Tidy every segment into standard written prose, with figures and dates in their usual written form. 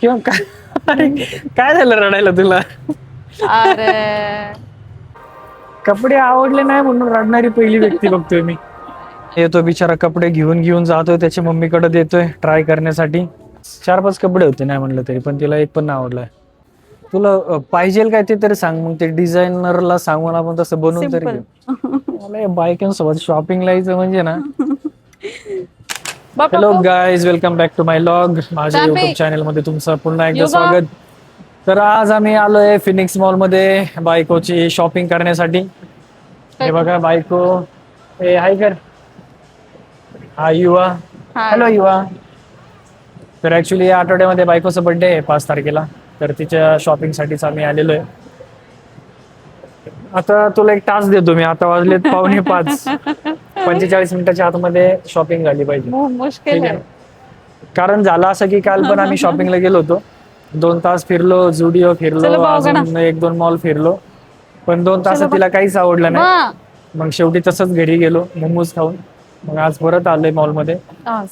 किंवा काय अरे, काय झालं रडायला तुला? अरे कपडे आवडले नाही म्हणून रडणारी पहिली व्यक्ती बघतोय मी. येतो बिचारा कपडे घेऊन घेऊन जातोय त्याच्या मम्मीकडे देतोय ट्राय करण्यासाठी. 4-5 कपडे होते नाही म्हणलं तरी, पण तिला एक पण नाही आवडलाय. तुला पाहिजेल काय ते तरी सांग, मग ते डिझायनरला सांगून आपण तसं बनवून तरी सिंपल. घेऊ. मला या बायकांसोबत शॉपिंगला यायचं म्हणजे ना. बाप हॅलो बाप guys, welcome back to my vlog. माझ्या युट्यूब चांपे चॅनल मध्ये तुमचं पुन्हा एकदा युगा स्वागत. तर आज आम्ही आलोय फिनिक्स मॉल मध्ये बायकोची शॉपिंग करण्यासाठी. हे बघा बायको, हे हाय कर, हा युवा. हाय. हॅलो युवा. तर ऍक्च्युली या आठवड्यामध्ये बायकोचा बर्थडे आहे 5 तारखेला. तर तिच्या शॉपिंग साठीच आम्ही आलेलो आहे. आता तुला एक टास्क देतो मी. आता वाजलेत 4:45. 45 मिनिटाच्या आतमध्ये शॉपिंग झाली पाहिजे. मुश्किल ठीक है. आहे. कारण झालं असं की काल पण आम्ही शॉपिंगला गेलो होतो. 2 तास फिरलो, जुडिओ फिरलो, चलो पाव गणा. अजून 1-2 मॉल फिरलो. पण 2 चलो तासात बा. तिला काहीच आवडलं नाही. मा. मग शेवटी तसंच घरी गेलो मोमोज खाऊन. मग आज परत आलोय मॉलमध्ये.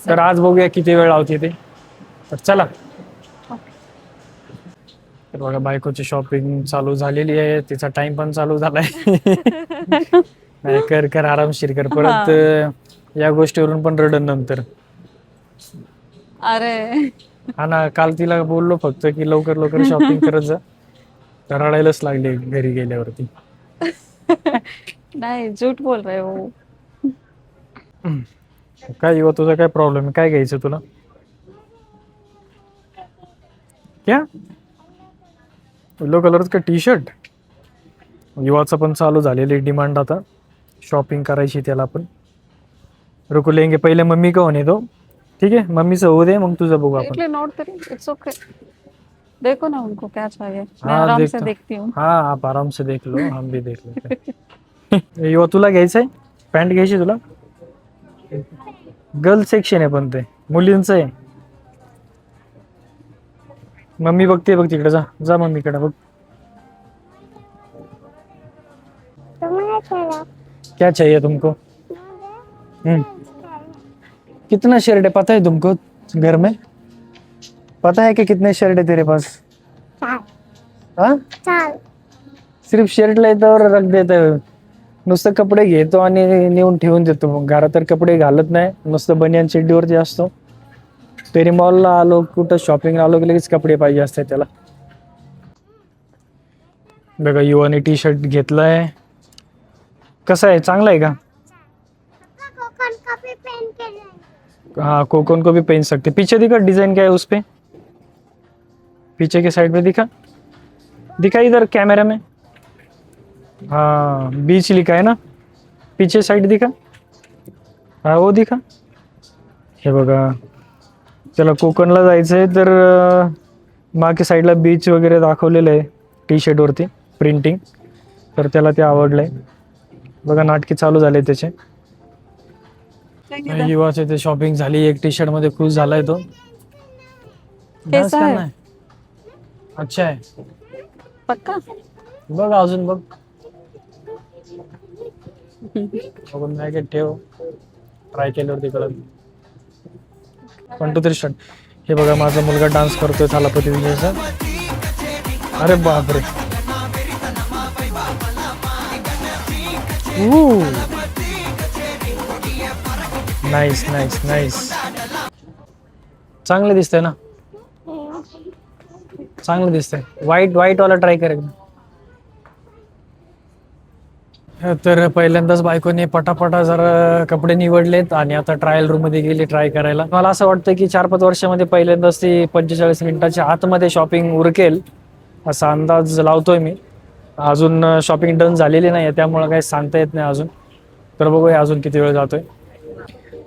तर आज बघूया किती वेळ लावते ते. तर चला. तर बघा बायकोची शॉपिंग चालू झालेली आहे. तिचा टाइम पण चालू झालाय. नाही कर कर आरामशीर कर. परत या गोष्टीवरून पण रडन नंतर. अरे हा ना, काल तिला बोललो फक्त की लवकर लवकर शॉपिंग करत जा. तर रडायलाच लागले घरी गेल्यावरती. नहीं झूठ बोल रहे हो. काय युवा, तुझा काय प्रॉब्लेम आहे? काय घ्यायचं तुला? क्या येलो कलरच का टी शर्ट? युवाचं पण चालू झालेली डिमांड आता. शॉपिंग करायची त्याला पण. रुको लेंगे पहिले मम्मी का होने दो. ठीक है, मम्मीचं होऊ दे मग तुझं बघू आपण. Italy note curry. It's okay. देखो ना उनको क्या चाहिए. मैं हाँ आराम से देखता, देखती हूँ. हाँ आप आराम से देख लो, हम भी देख लेते हैं. युवा तुला घ्यायचंय? पॅन्ट घ्यायची तुला? गर्ल सेक्शन आहे पण ते मुलींचं आहे. मम्मी बघते बघ तिकडे, जा जा मम्मीकडे बघ. क्या चाहिए तुमको? कितना शर्ट है पता है तुमको घर में? पता है कि कितने शर्ट है तेरे पास? हाँ, सिर्फ शर्ट लेता और रख देता है. नुसतं कपडे घेतो आणि नेऊन ठेवून देतो. मग घरात तर कपडे घालत नाही, नुसतं बनियान चड्डीवरती असतो. तरी मॉलला आलो, कुठं शॉपिंगला आलो की लगेच कपडे पाहिजे असतात त्याला. बघा युवाने टी शर्ट घेतलाय. कसं आहे, चांगला आहे का? हाँ, कोकोन को भी पहन सकते. पीछे दिखा डिजाइन क्या है उस पे? पीछे के साइड पे दिखा, दिखा इधर कैमरा में. हाँ, बीच लिखा है ना, पीछे साइड दिखा. हा वो दिखा. हे बघा, त्याला कोकणला जायचंय तर मागे साईडला बीच वगैरे दाखवलेलं आहे टी शर्ट वरती प्रिंटिंग. तर त्याला ते आवडलंय. बघा नाटकी चालू झाले त्याचे. युवाचे ते शॉपिंग झाली. एक टी शर्ट मध्ये खुश झालाय तो. डान्स कैसा है? करना है. अच्छा आहे. पक्का. बघ अजून बघ. बघून नाही ठेव, ट्राय केल्यावरती कळत. 1 2 3 स्टार्ट. हे बघा माझा मुलगा डान्स करतोय थालापती विजयचा. अरे बापरे. Nice nice nice. चांगलं दिसतंय ना, चांगलं दिसतंय. व्हाईट व्हाईट वाला ट्राय कर एकदा. तर पहिल्यांदाच बायकोने पटापटा जरा कपडे निवडलेत आणि आता ट्रायल रूम मध्ये गेली ट्राय करायला. मला असं वाटतं की 4-5 वर्षामध्ये पहिल्यांदाच ती 45 मिनिटाच्या आतमध्ये शॉपिंग उरकेल असा अंदाज लावतोय मी. अजून शॉपिंग डन झालेली नाही आहे, त्यामुळे काही सांगता येत नाही अजून. तर बघूया अजून किती वेळ जातोय.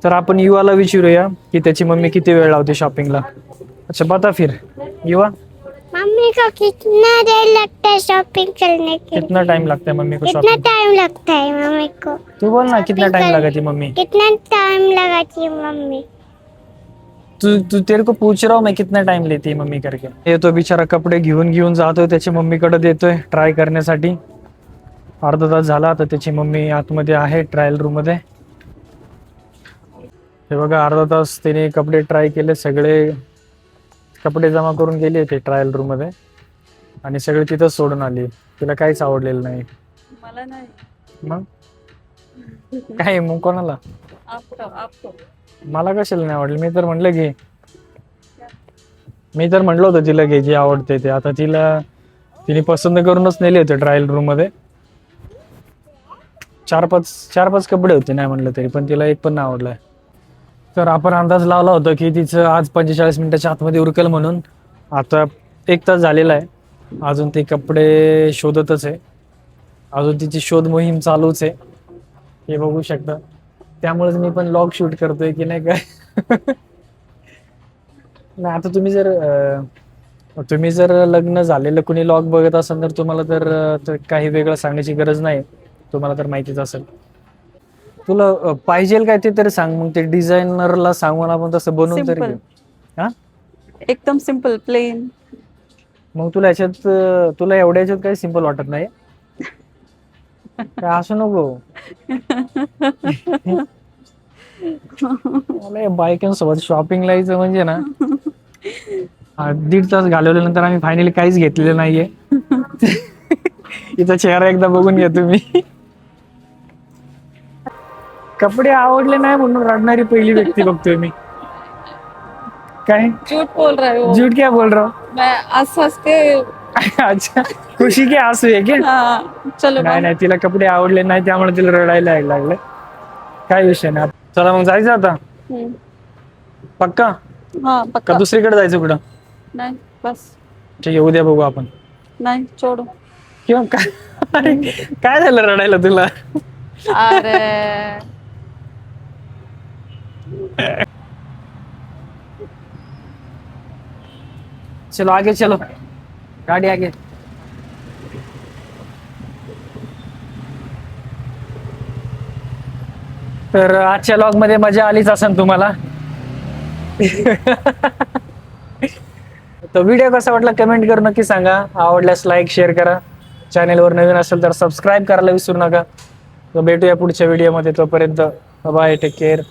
तर आपण युवाला विचारूया की त्याची मम्मी किती वेळ लावते शॉपिंगला. अच्छा बता फिर युवा, मम्मी को कितना देर लगता है शॉपिंग करने के लिए? कितना टाइम लगता है मम्मी को कितना शॉपिंग? टाइम लगता है मम्मी को? तू बोल ना, कितना टाइम shopping लगाती मम्मी? कितना टाइम लगाती है मम्मी? तू तेरे को पूछ रहा हूँ मैं कितना टाइम लेती है मम्मी करके. ये तो बिचारा कपडे घेऊन घेऊन जातोय त्याची मम्मीकडे देतोय ट्राय करण्यासाठी. अर्धा तास झाला आता त्याची मम्मी आतमध्ये आहे ट्रायल रूम मध्ये. हे बघा अर्धा तास त्याने कपडे ट्राय केले सगळे. कपडे जमा करून गेली होती ट्रायल रूम मध्ये आणि सगळे तिथंच सोडून आली. तिला काहीच आवडलेलं नाही. मला नाही. मग काय मग कोणाला? आपको मला कशाला नाही आवडलं? मी तर म्हटलं घे. मी तर म्हटलं होतं तिला घे जे आवडते ते. आता तिने पसंत करूनच नेले होते ट्रायल रूम मध्ये. चार पाच कपडे होते नाही म्हटलं तरी, पण तिला एक पण नाही आवडलाय. तर आपण अंदाज लावला होता की तिचं आज 45 मिनिटाच्या आतमध्ये उरकेल म्हणून. आता 1 तास झालेला आहे, अजून ते कपडे शोधतच आहे. अजून तिची शोध मोहीम चालूच आहे, हे बघू शकता. त्यामुळेच मी पण लॉग शूट करतोय की नाही काय. नाही आता तुम्ही जर लग्न झालेलं कुणी लॉग बघत असाल तर तुम्हाला तर काही वेगळं सांगायची गरज नाही. तुम्हाला तर माहितीच असेल. तुला पाहिजे काय ते तरी सांग, मग ते डिझायनरला सांगून आपण तसं बनवून तरी सिंपल, घेऊ. हा एकदम सिंपल प्लेन. मग तुला एवढ्या याच्यात काही सिंपल वाटत नाही काय? असं नको. मला बायकांसोबत शॉपिंगला यायचं म्हणजे ना, 1.5 तास घालवल्यानंतर आम्ही फायनली काहीच घेतलेलं नाहीये. इथं चेहरा एकदा बघून घ्या तुम्ही. कपडे आवडले नाही म्हणून रडणारी पहिली व्यक्ती बघतोय मी. काय झूठ बोल रहे हो. झूठ क्या बोल रहा हूँ? मैं हंस हंस के. अच्छा, खुशी के आंसू आहे क्या? हाँ, चलो नाही बाय. नाही, तिला कपडे आवडले नाही त्यामुळे तिला रडायला यायला लागले. काय विषय नाही. चला मग जायचं आता हम्म. पक्का हाँ का पक्का. दुसरीकडे जायचं कुठं? नहीं बस. ठीक आहे, उद्या बघू आपण. नहीं छोड़ो. किंवा काय अरे, काय झालं रडायला तुला? अरे चलो आगे चलो, गाडी आगे. तर आजच्या लॉग मध्ये मजा आलीच असेल तुम्हाला. तर व्हिडिओ कसा वाटला कमेंट करून नक्की सांगा. आवडल्यास लाईक शेअर करा. चॅनेलवर नवीन असेल तर सबस्क्राईब करायला विसरू नका. तर भेटूया पुढच्या व्हिडिओमध्ये. तोपर्यंत बाय, टेक केअर.